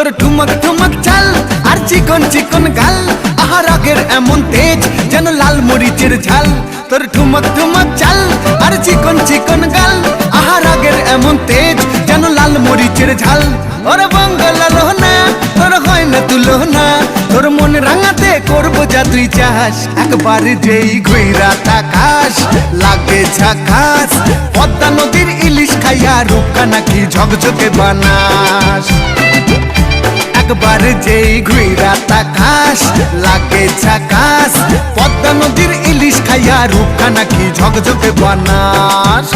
তোর ঠুমক ঠুমক চাল আর চিকন চিকন গাল, আহা রাগের এমন তেজ যেন লাল মরিচের ঝাল। তোর ঠুমক ঠুমক চাল আর চিকন চিকন গাল, আহা রাগের এমন তেজ যেন লাল মরিচের ঝাল। ওরে বাঙ্গালা লোহনা তোর হয় না তুলনা, তোর মন রাঙাতে করবো যা তুই চাস। একবার যেই ঘুইরা তাকাস লাগে ঝাকাস, পদ্মা নদীর ইলিশ খাইয়া রূপকা নাকি ঝকঝকে বানাস। একবার যেই ঘুইরা তাকাস লাগে ঝাকাস, পদ্মা নদীর ইলিশ খাইয়া রূপকা নাকি ঝকঝকে বানাস।